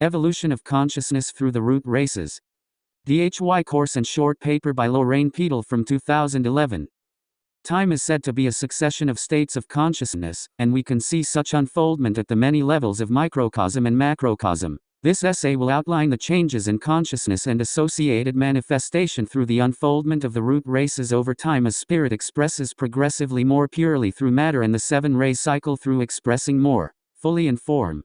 Evolution of Consciousness Through the Root Races. DHY course and short paper by Lorraine Peetle from 2011. Time is said to be a succession of states of consciousness, and we can see such unfoldment at the many levels of microcosm and macrocosm. This essay will outline the changes in consciousness and associated manifestation through the unfoldment of the root races over time as spirit expresses progressively more purely through matter and the seven-ray cycle through expressing more fully in form.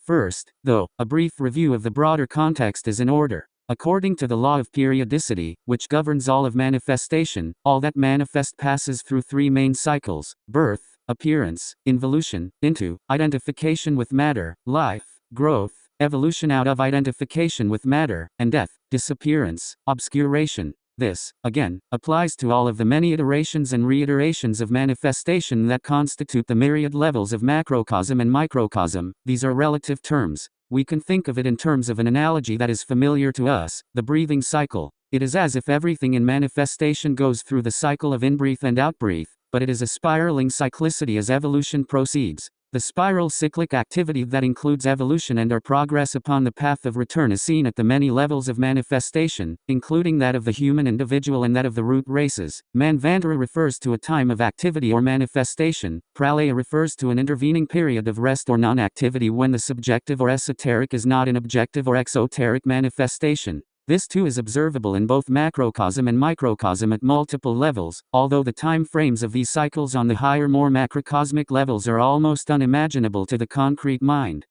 First, though, a brief review of the broader context is in order. According to the law of periodicity, which governs all of manifestation, all that manifest passes through three main cycles: birth, appearance, involution, into, identification with matter, life, growth, evolution out of identification with matter, and death, disappearance, obscuration. This, again, applies to all of the many iterations and reiterations of manifestation that constitute the myriad levels of macrocosm and microcosm. These are relative terms. We can think of it in terms of an analogy that is familiar to us, the breathing cycle. It is as if everything in manifestation goes through the cycle of in-breath and out-breath, but it is a spiraling cyclicity as evolution proceeds. The spiral cyclic activity that includes evolution and our progress upon the path of return is seen at the many levels of manifestation, including that of the human individual and that of the root races. Manvantara refers to a time of activity or manifestation. Pralaya refers to an intervening period of rest or non-activity when the subjective or esoteric is not in objective or exoteric manifestation. This too is observable in both macrocosm and microcosm at multiple levels, although the time frames of these cycles on the higher, more macrocosmic levels are almost unimaginable to the concrete mind.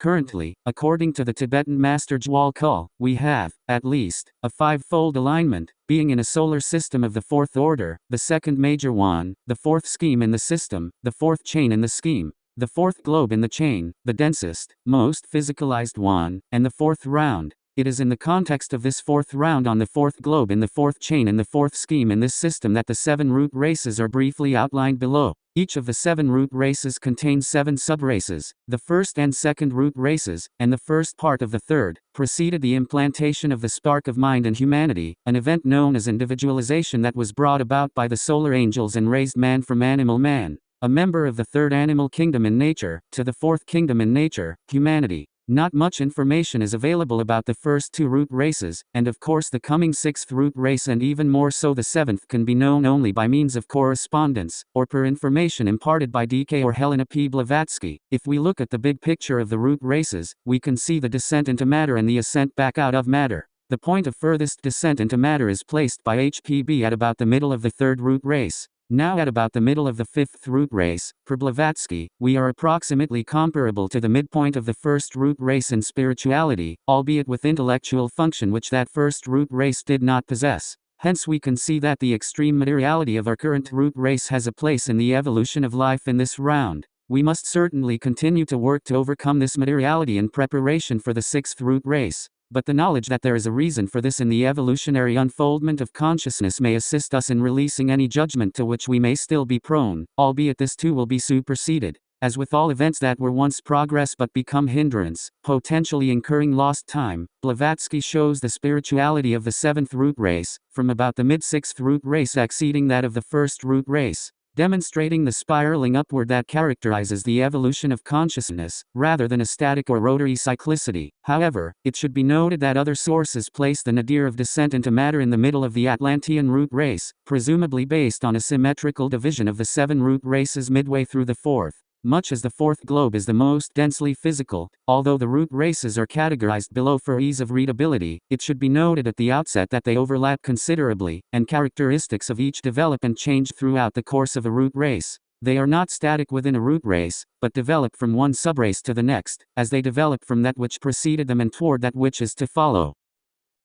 Currently, according to the Tibetan master Jwal Khul, we have, at least, a five-fold alignment, being in a solar system of the fourth order, the second major one, the fourth scheme in the system, the fourth chain in the scheme, the fourth globe in the chain, the densest, most physicalized one, and the fourth round. It is in the context of this fourth round on the fourth globe in the fourth chain in the fourth scheme in this system that the seven root races are briefly outlined below. Each of the seven root races contains seven subraces. The first and second root races, and the first part of the third, preceded the implantation of the spark of mind in humanity, an event known as individualization that was brought about by the solar angels and raised man from animal man, a member of the third animal kingdom in nature, to the fourth kingdom in nature, humanity. Not much information is available about the first two root races, and of course the coming sixth root race and even more so the seventh can be known only by means of correspondence, or per information imparted by D.K. or Helena P. Blavatsky. If we look at the big picture of the root races, we can see the descent into matter and the ascent back out of matter. The point of furthest descent into matter is placed by HPB at about the middle of the third root race. Now at about the middle of the fifth root race, per Blavatsky, we are approximately comparable to the midpoint of the first root race in spirituality, albeit with intellectual function which that first root race did not possess. Hence we can see that the extreme materiality of our current root race has a place in the evolution of life in this round. We must certainly continue to work to overcome this materiality in preparation for the sixth root race. But the knowledge that there is a reason for this in the evolutionary unfoldment of consciousness may assist us in releasing any judgment to which we may still be prone, albeit this too will be superseded. As with all events that were once progress but become hindrance, potentially incurring lost time, Blavatsky shows the spirituality of the seventh root race, from about the mid-sixth root race exceeding that of the first root race, demonstrating the spiraling upward that characterizes the evolution of consciousness, rather than a static or rotary cyclicity. However, it should be noted that other sources place the nadir of descent into matter in the middle of the Atlantean root race, presumably based on a symmetrical division of the seven root races midway through the fourth. Much as the fourth globe is the most densely physical, although the root races are categorized below for ease of readability, it should be noted at the outset that they overlap considerably, and characteristics of each develop and change throughout the course of a root race. They are not static within a root race, but develop from one subrace to the next, as they develop from that which preceded them and toward that which is to follow.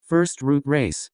First root race.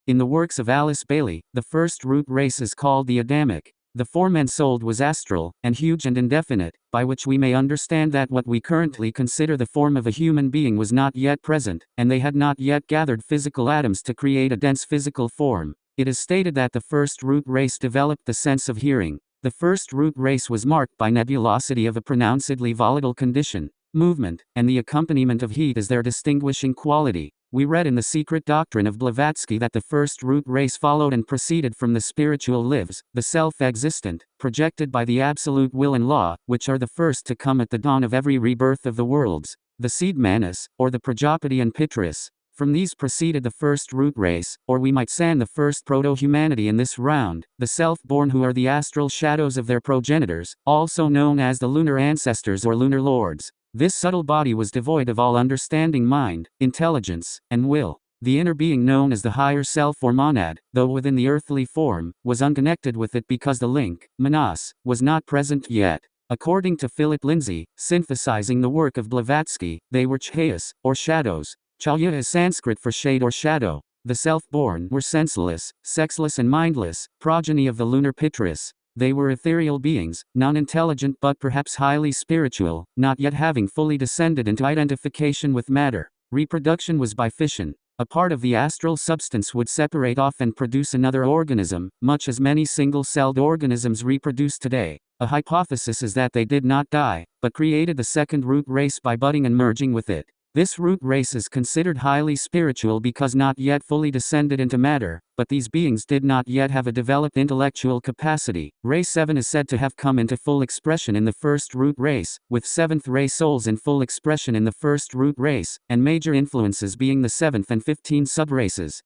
In the works of Alice Bailey, the first root race is called the Adamic. The form ensouled was astral, and huge and indefinite, by which we may understand that what we currently consider the form of a human being was not yet present, and they had not yet gathered physical atoms to create a dense physical form. It is stated that the first root race developed the sense of hearing. The first root race was marked by nebulosity of a pronouncedly volatile condition, movement, and the accompaniment of heat as their distinguishing quality. We read in the Secret Doctrine of Blavatsky that the first root race followed and proceeded from the spiritual lives, the self-existent, projected by the absolute will and law, which are the first to come at the dawn of every rebirth of the worlds. the seed Manus, or the Prajapati and Pitris. From these proceeded the first root race, or we might say the first proto-humanity in this round, the self-born who are the astral shadows of their progenitors, also known as the lunar ancestors or lunar lords. This subtle body was devoid of all understanding mind, intelligence, and will. The inner being known as the higher self or monad, though within the earthly form, was unconnected with it because the link, manas, was not present yet. According to Philip Lindsay, synthesizing the work of Blavatsky, they were chayas, or shadows. Chaya is Sanskrit for shade or shadow. The self-born were senseless, sexless and mindless, progeny of the lunar Pitris. They were ethereal beings, non-intelligent but perhaps highly spiritual, not yet having fully descended into identification with matter. Reproduction was by fission. A part of the astral substance would separate off and produce another organism, much as many single-celled organisms reproduce today. A hypothesis is that they did not die, but created the second root race by budding and merging with it. This root race is considered highly spiritual because not yet fully descended into matter, but these beings did not yet have a developed intellectual capacity. Race 7 is said to have come into full expression in the first root race, with 7th ray souls in full expression in the first root race, and major influences being the 7th and 15 subraces.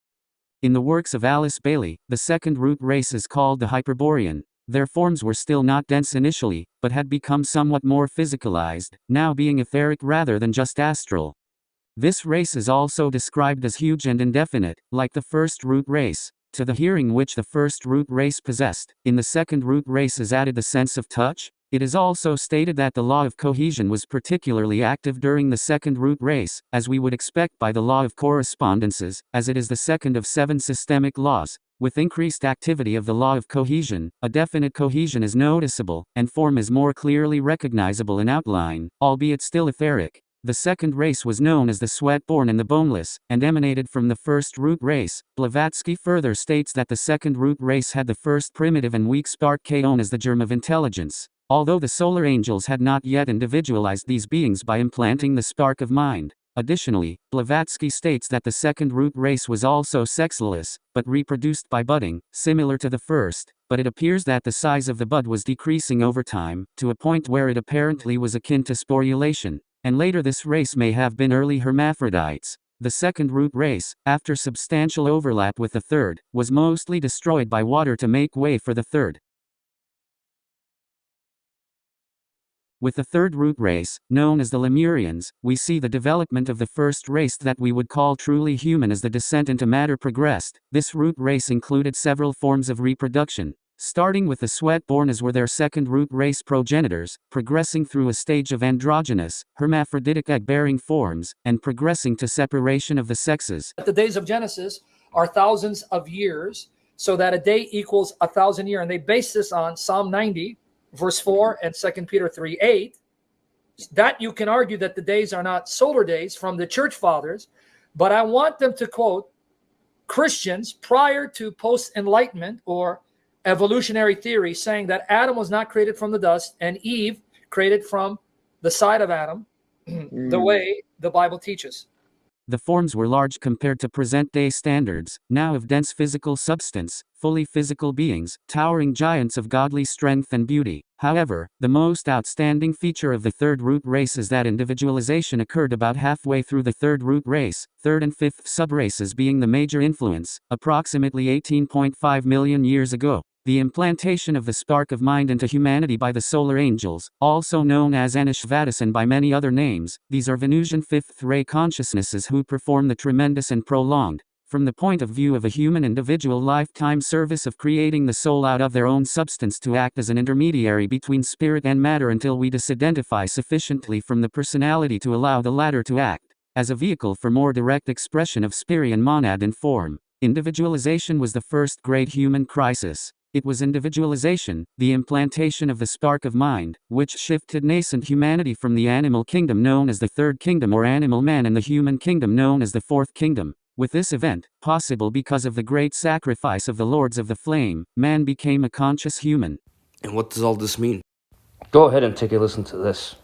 In the works of Alice Bailey, the second root race is called the Hyperborean. Their forms were still not dense initially, but had become somewhat more physicalized, now being etheric rather than just astral. This race is also described as huge and indefinite, like the first root race. To the hearing which the first root race possessed, in the second root race is added the sense of touch. It is also stated that the law of cohesion was particularly active during the second root race, as we would expect by the law of correspondences, as it is the second of 7 systemic laws. With increased activity of the law of cohesion, a definite cohesion is noticeable, and form is more clearly recognizable in outline, albeit still etheric. The second race was known as the sweat-born and the boneless, and emanated from the first root race. Blavatsky further states that the second root race had the first primitive and weak spark known as the germ of intelligence, although the solar angels had not yet individualized these beings by implanting the spark of mind. Additionally, Blavatsky states that the second root race was also sexless, but reproduced by budding, similar to the first, but it appears that the size of the bud was decreasing over time, to a point where it apparently was akin to sporulation. And later this race may have been early hermaphrodites. The second root race, after substantial overlap with the third, was mostly destroyed by water to make way for the third. With the third root race, known as the Lemurians, we see the development of the first race that we would call truly human as the descent into matter progressed. This root race included several forms of reproduction, starting with the sweat-born as were their second root race progenitors, progressing through a stage of androgynous, hermaphroditic egg-bearing forms, and progressing to separation of the sexes. The days of Genesis are thousands of years, so that a day equals 1,000 years, and they base this on Psalm 90, verse 4, and 2 Peter 3:8. That you can argue that the days are not solar days from the church fathers, but I want them to quote Christians prior to post-enlightenment or evolutionary theory saying that Adam was not created from the dust and Eve created from the side of Adam, the way the Bible teaches. The forms were large compared to present-day standards, now of dense physical substance, fully physical beings, towering giants of godly strength and beauty. However, the most outstanding feature of the third root race is that individualization occurred about halfway through the third root race, third and fifth subraces being the major influence, approximately 18.5 million years ago. The implantation of the spark of mind into humanity by the solar angels, also known as Anishvatas and by many other names, these are Venusian fifth-ray consciousnesses who perform the tremendous and prolonged, from the point of view of a human individual lifetime service of creating the soul out of their own substance to act as an intermediary between spirit and matter until we disidentify sufficiently from the personality to allow the latter to act as a vehicle for more direct expression of spirit and monad in form. Individualization was the first great human crisis. It was individualization, the implantation of the spark of mind, which shifted nascent humanity from the animal kingdom known as the third kingdom or animal man and the human kingdom known as the fourth kingdom. With this event, possible because of the great sacrifice of the Lords of the Flame, man became a conscious human. And what does all this mean? Go ahead and take a listen to this.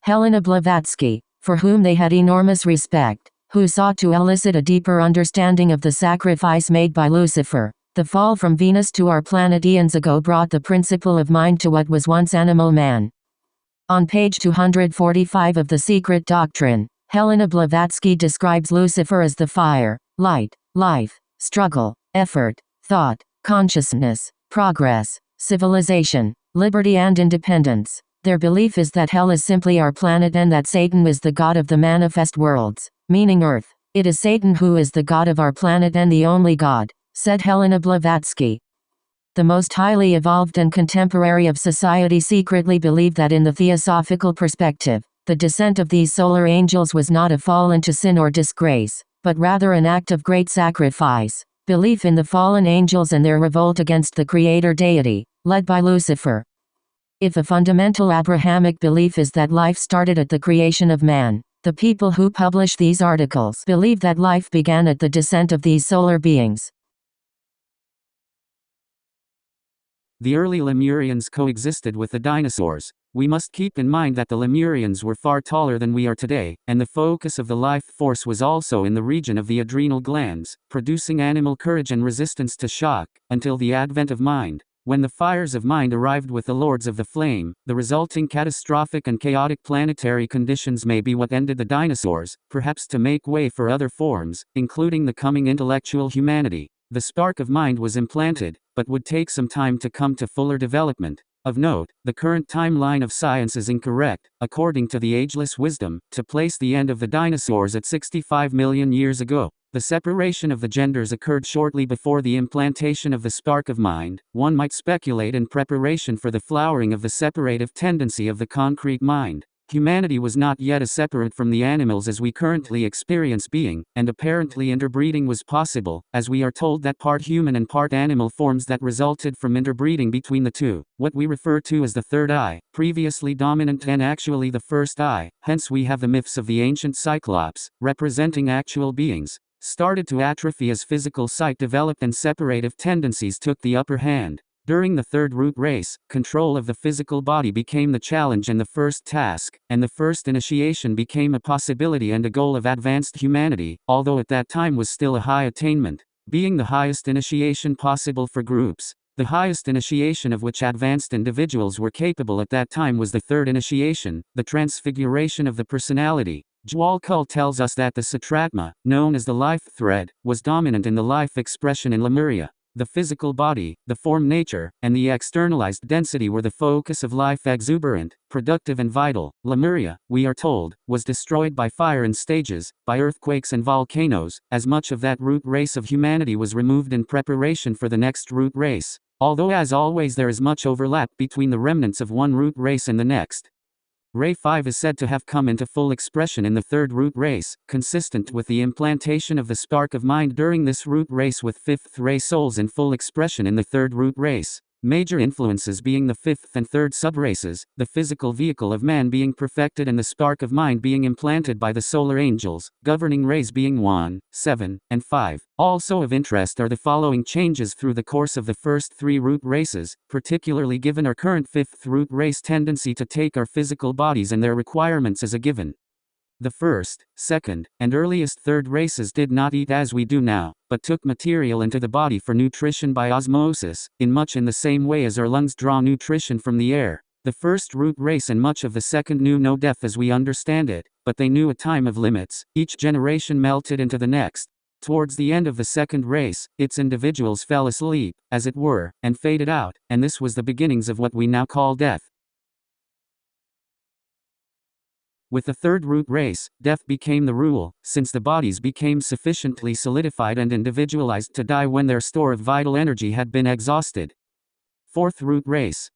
Helena Blavatsky, for whom they had enormous respect, who sought to elicit a deeper understanding of the sacrifice made by Lucifer. The fall from Venus to our planet eons ago brought the principle of mind to what was once animal man. On page 245 of The Secret Doctrine, Helena Blavatsky describes Lucifer as the fire, light, life, struggle, effort, thought, consciousness, progress, civilization, liberty and independence. Their belief is that hell is simply our planet and that Satan is the god of the manifest worlds, meaning Earth. It is Satan who is the god of our planet and the only god, said Helena Blavatsky. The most highly evolved and contemporary of society secretly believe that in the theosophical perspective, the descent of these solar angels was not a fall into sin or disgrace, but rather an act of great sacrifice. Belief in the fallen angels and their revolt against the creator deity, led by Lucifer. If a fundamental Abrahamic belief is that life started at the creation of man, the people who publish these articles believe that life began at the descent of these solar beings. The early Lemurians coexisted with the dinosaurs. We must keep in mind that the Lemurians were far taller than we are today, and the focus of the life force was also in the region of the adrenal glands, producing animal courage and resistance to shock, until the advent of mind. When the fires of mind arrived with the Lords of the Flame, the resulting catastrophic and chaotic planetary conditions may be what ended the dinosaurs, perhaps to make way for other forms, including the coming intellectual humanity. The spark of mind was implanted, but would take some time to come to fuller development. Of note, the current timeline of science is incorrect, according to the ageless wisdom, to place the end of the dinosaurs at 65 million years ago. The separation of the genders occurred shortly before the implantation of the spark of mind. One might speculate in preparation for the flowering of the separative tendency of the concrete mind. Humanity was not yet as separate from the animals as we currently experience being, and apparently interbreeding was possible, as we are told that part human and part animal forms that resulted from interbreeding between the two, what we refer to as the third eye, previously dominant and actually the first eye. Hence we have the myths of the ancient Cyclops, representing actual beings, started to atrophy as physical sight developed and separative tendencies took the upper hand. During the third root race, control of the physical body became the challenge and the first task, and the first initiation became a possibility and a goal of advanced humanity, although at that time was still a high attainment, being the highest initiation possible for groups. The highest initiation of which advanced individuals were capable at that time was the third initiation, the transfiguration of the personality. Jwalkul tells us that the Satratma, known as the life thread, was dominant in the life expression in Lemuria. The physical body, the form nature, and the externalized density were the focus of life, exuberant, productive and vital. Lemuria, we are told, was destroyed by fire in stages, by earthquakes and volcanoes, as much of that root race of humanity was removed in preparation for the next root race. Although as always there is much overlap between the remnants of one root race and the next. Ray 5 is said to have come into full expression in the third root race, consistent with the implantation of the spark of mind during this root race, with fifth ray souls in full expression in the third root race. Major influences being the fifth and third subraces, the physical vehicle of man being perfected and the spark of mind being implanted by the solar angels, governing rays being 1, 7, and 5. Also of interest are the following changes through the course of the first three root races, particularly given our current fifth root race tendency to take our physical bodies and their requirements as a given. The first, second, and earliest third races did not eat as we do now, but took material into the body for nutrition by osmosis, in much in the same way as our lungs draw nutrition from the air. The first root race and much of the second knew no death as we understand it, but they knew a time of limits. Each generation melted into the next. Towards the end of the second race, its individuals fell asleep, as it were, and faded out, and this was the beginnings of what we now call death. With the third root race, death became the rule, since the bodies became sufficiently solidified and individualized to die when their store of vital energy had been exhausted. Fourth root race.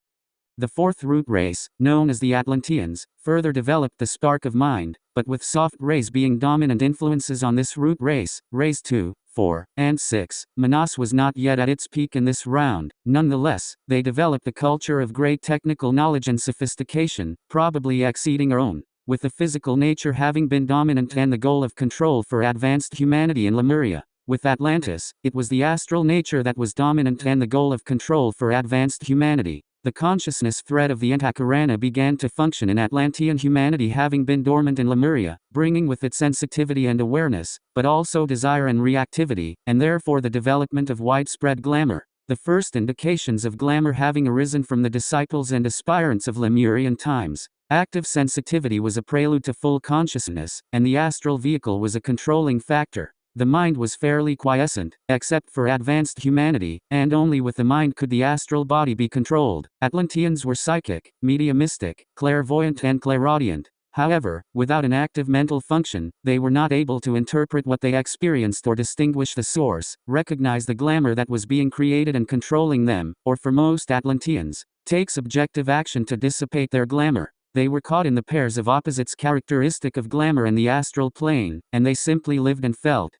The fourth root race, known as the Atlanteans, further developed the spark of mind, but with soft rays being dominant influences on this root race, rays 2, 4, and 6, Manas was not yet at its peak in this round. Nonetheless, they developed a culture of great technical knowledge and sophistication, probably exceeding our own. With the physical nature having been dominant and the goal of control for advanced humanity in Lemuria. With Atlantis, it was the astral nature that was dominant and the goal of control for advanced humanity. The consciousness thread of the Antakarana began to function in Atlantean humanity, having been dormant in Lemuria, bringing with it sensitivity and awareness, but also desire and reactivity, and therefore the development of widespread glamour. The first indications of glamour having arisen from the disciples and aspirants of Lemurian times. Active sensitivity was a prelude to full consciousness, and the astral vehicle was a controlling factor. The mind was fairly quiescent, except for advanced humanity, and only with the mind could the astral body be controlled. Atlanteans were psychic, mediumistic, clairvoyant and clairaudient. However, without an active mental function, they were not able to interpret what they experienced or distinguish the source, recognize the glamour that was being created and controlling them, or for most Atlanteans, take subjective action to dissipate their glamour. They were caught in the pairs of opposites characteristic of glamour and the astral plane, and they simply lived and felt.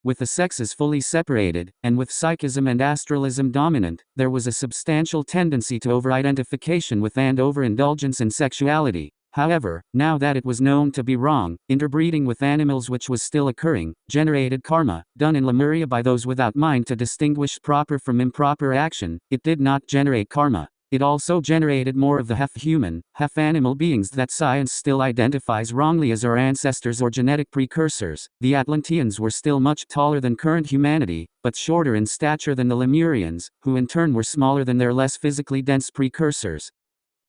With the sexes fully separated, and with psychism and astralism dominant, there was a substantial tendency to over-identification with and overindulgence in sexuality. However, now that it was known to be wrong, interbreeding with animals, which was still occurring, generated karma, done in Lemuria by those without mind to distinguish proper from improper action. It did not generate karma. It also generated more of the half-human, half-animal beings that science still identifies wrongly as our ancestors or genetic precursors. The Atlanteans were still much taller than current humanity, but shorter in stature than the Lemurians, who in turn were smaller than their less physically dense precursors.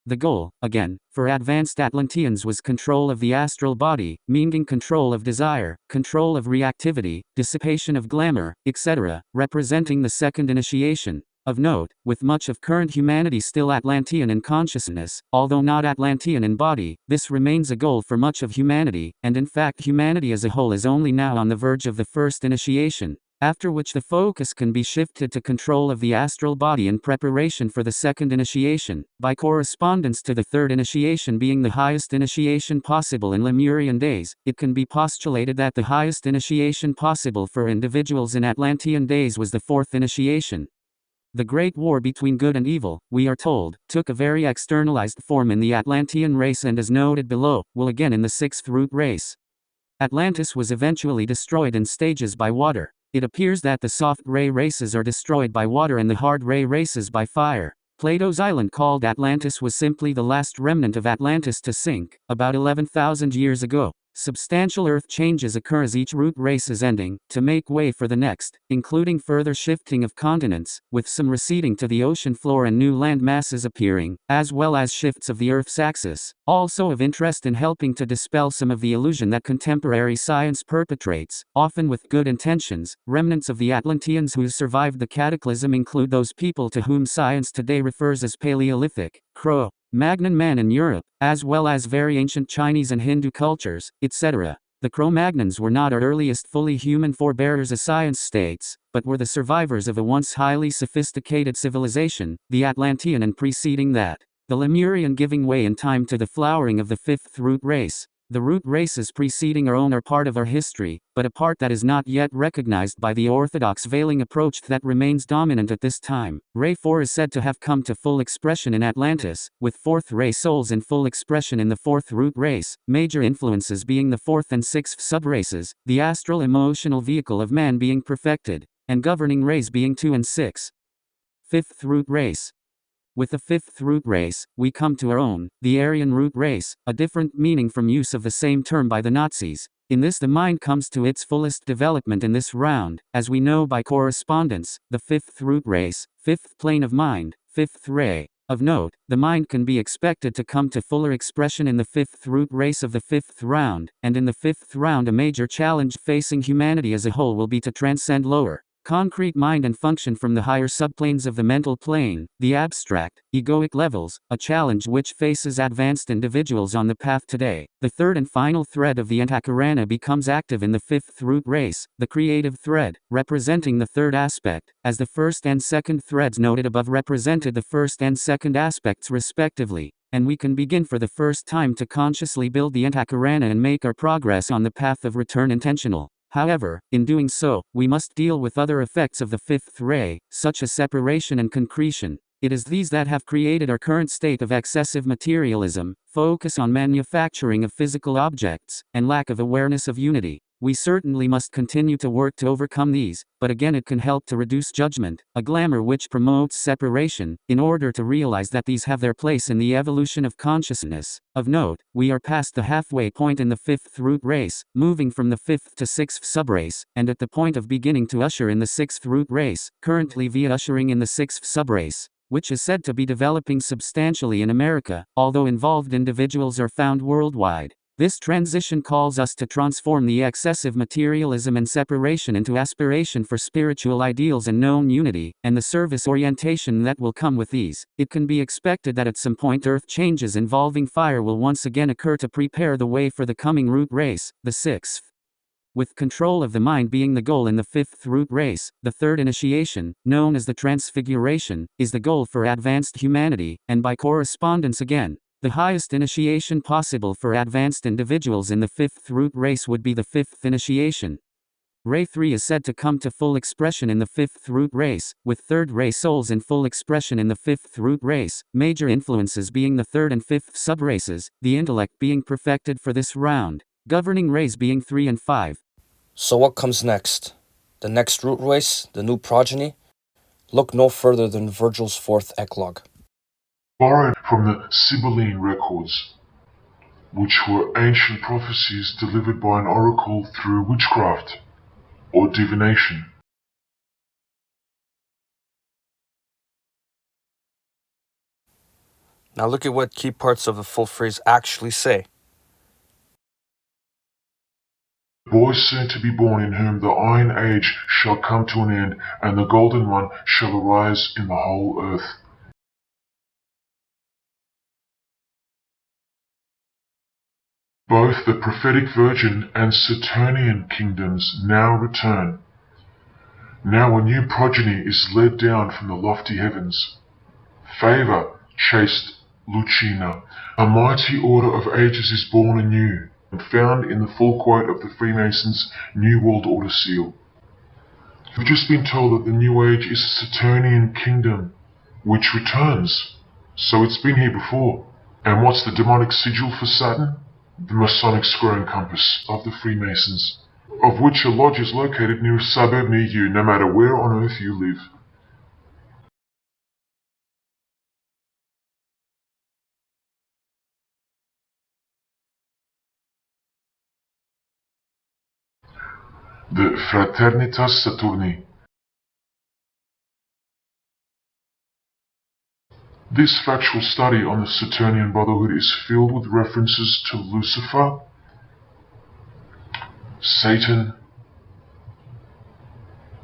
The goal, again, for advanced Atlanteans was control of the astral body, meaning control of desire, control of reactivity, dissipation of glamour, etc., representing the second initiation. Of note, with much of current humanity still Atlantean in consciousness, although not Atlantean in body, this remains a goal for much of humanity, and in fact humanity as a whole is only now on the verge of the first initiation, after which the focus can be shifted to control of the astral body in preparation for the second initiation, by correspondence to the third initiation being the highest initiation possible in Lemurian days. It can be postulated that the highest initiation possible for individuals in Atlantean days was the fourth initiation. The Great War between good and evil, we are told, took a very externalized form in the Atlantean race and as noted below, will again in the sixth root race. Atlantis was eventually destroyed in stages by water. It appears that the soft ray races are destroyed by water and the hard ray races by fire. Plato's island called Atlantis was simply the last remnant of Atlantis to sink, about 11,000 years ago. Substantial earth changes occur as each root race is ending, to make way for the next, including further shifting of continents, with some receding to the ocean floor and new land masses appearing, as well as shifts of the Earth's axis. Also of interest in helping to dispel some of the illusion that contemporary science perpetrates, often with good intentions, remnants of the Atlanteans who survived the cataclysm include those people to whom science today refers as Paleolithic, Cro-Magnon man in Europe, as well as very ancient Chinese and Hindu cultures, etc. The Cro-Magnons were not our earliest fully human forebearers as science states, but were the survivors of a once highly sophisticated civilization, the Atlantean, and preceding that, the Lemurian, giving way in time to the flowering of the fifth root race. The root races preceding our own are part of our history, but a part that is not yet recognized by the orthodox veiling approach that remains dominant at this time. Ray 4 is said to have come to full expression in Atlantis, with fourth ray souls in full expression in the fourth root race, major influences being the fourth and sixth subraces, the astral emotional vehicle of man being perfected, and governing rays being 2 and 6. Fifth root race. With the fifth root race, we come to our own, the Aryan root race, a different meaning from use of the same term by the Nazis. In this the mind comes to its fullest development in this round, as we know by correspondence, the fifth root race, fifth plane of mind, fifth ray. Of note, the mind can be expected to come to fuller expression in the fifth root race of the fifth round, and in the fifth round a major challenge facing humanity as a whole will be to transcend lower, concrete mind and function from the higher subplanes of the mental plane, the abstract, egoic levels, a challenge which faces advanced individuals on the path today. The third and final thread of the Antakarana becomes active in the fifth root race, the creative thread, representing the third aspect, as the first and second threads noted above represented the first and second aspects respectively, and we can begin for the first time to consciously build the Antakarana and make our progress on the path of return intentional. However, in doing so, we must deal with other effects of the fifth ray, such as separation and concretion. It is these that have created our current state of excessive materialism, focus on manufacturing of physical objects, and lack of awareness of unity. We certainly must continue to work to overcome these, but again it can help to reduce judgment, a glamour which promotes separation, in order to realize that these have their place in the evolution of consciousness. Of note, we are past the halfway point in the fifth root race, moving from the fifth to sixth subrace, and at the point of beginning to usher in the sixth root race, currently via ushering in the sixth subrace. which is said to be developing substantially in America, although involved individuals are found worldwide. This transition calls us to transform the excessive materialism and separation into aspiration for spiritual ideals and known unity, and the service orientation that will come with these. It can be expected that at some point earth changes involving fire will once again occur to prepare the way for the coming root race, the sixth. With control of the mind being the goal in the fifth root race, the third initiation, known as the transfiguration, is the goal for advanced humanity, and by correspondence again, the highest initiation possible for advanced individuals in the fifth root race would be the fifth initiation. Ray 3 is said to come to full expression in the fifth root race, with third ray souls in full expression in the fifth root race, major influences being the third and fifth subraces, the intellect being perfected for this round, governing rays being 3 and 5. So what comes next? The next root race, the new progeny? Look no further than Virgil's fourth eclogue. Borrowed from the Sibylline records, which were ancient prophecies delivered by an oracle through witchcraft or divination. Now look at what key parts of the full phrase actually say. The boy soon to be born, in whom the iron age shall come to an end, and the golden one shall arise in the whole earth. Both the prophetic virgin and Saturnian kingdoms now return. Now a new progeny is led down from the lofty heavens. Favor, chaste Lucina, a mighty order of ages is born anew, and found in the full quote of the Freemasons' New World Order seal. We've just been told that the New Age is a Saturnian kingdom, which returns. So it's been here before. And what's the demonic sigil for Saturn? The Masonic square and compass of the Freemasons, of which a lodge is located near a suburb near you, no matter where on earth you live. The Fraternitas Saturni. This factual study on the Saturnian Brotherhood is filled with references to Lucifer, Satan,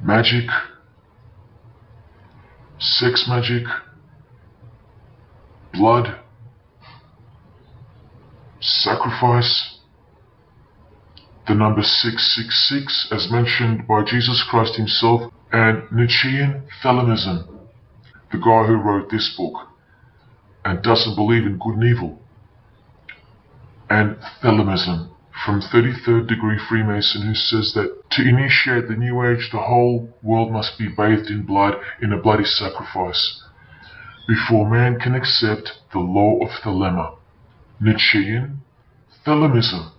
magic, sex magic, blood, sacrifice, the number 666 as mentioned by Jesus Christ himself, and Nietzschean Thelemism, the guy who wrote this book and doesn't believe in good and evil, and Thelemism from 33rd degree Freemason, who says that to initiate the New Age the whole world must be bathed in blood in a bloody sacrifice before man can accept the law of Thelema. Nietzschean Thelemism.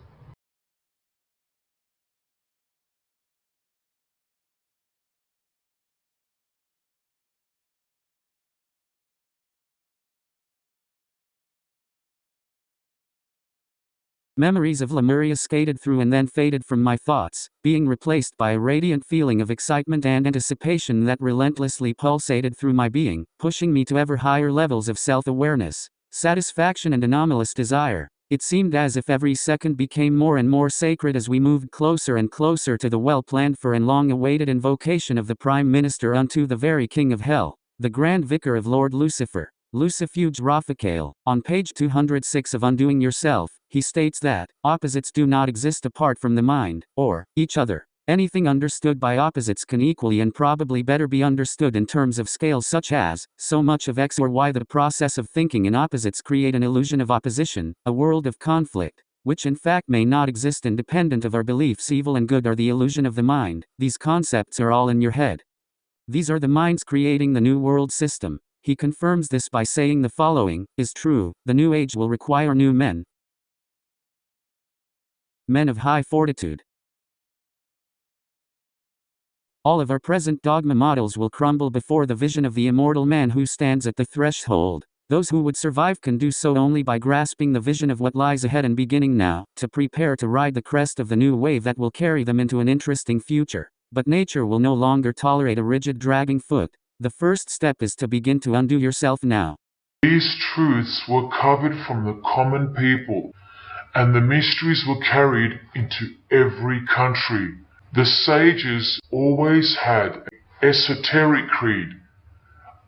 Memories of Lemuria skated through and then faded from my thoughts, being replaced by a radiant feeling of excitement and anticipation that relentlessly pulsated through my being, pushing me to ever higher levels of self-awareness, satisfaction and anomalous desire. It seemed as if every second became more and more sacred as we moved closer and closer to the well-planned for and long-awaited invocation of the Prime Minister unto the very King of Hell, the Grand Vicar of Lord Lucifer, Lucifuge Raphael. On page 206 of Undoing Yourself, he states that opposites do not exist apart from the mind, or each other. Anything understood by opposites can equally and probably better be understood in terms of scales such as, so much of X or Y. The process of thinking in opposites create an illusion of opposition, a world of conflict, which in fact may not exist independent of our beliefs. Evil and good are the illusion of the mind. These concepts are all in your head. These are the minds creating the new world system. He confirms this by saying the following is true: the new age will require new men, men of high fortitude. All of our present dogma models will crumble before the vision of the immortal man who stands at the threshold. Those who would survive can do so only by grasping the vision of what lies ahead and beginning now to prepare to ride the crest of the new wave that will carry them into an interesting future. But nature will no longer tolerate a rigid dragging foot. The first step is to begin to undo yourself now. These truths were covered from the common people, and the mysteries were carried into every country. The sages always had an esoteric creed,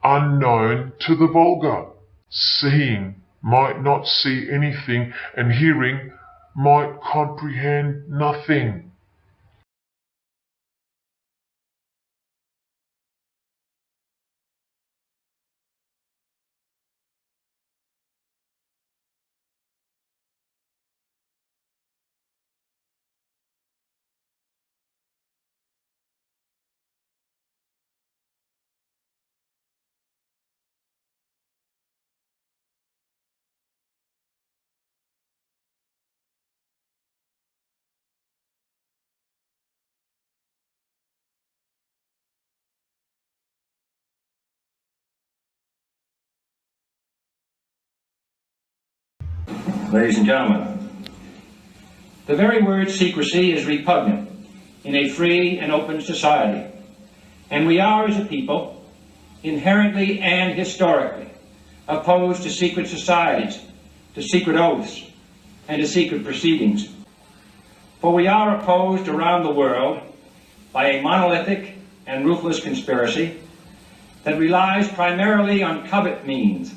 unknown to the vulgar. Seeing might not see anything, and hearing might comprehend nothing. Ladies and gentlemen, the very word secrecy is repugnant in a free and open society, and we are, as a people, inherently and historically opposed to secret societies, to secret oaths, and to secret proceedings. For we are opposed around the world by a monolithic and ruthless conspiracy that relies primarily on covert means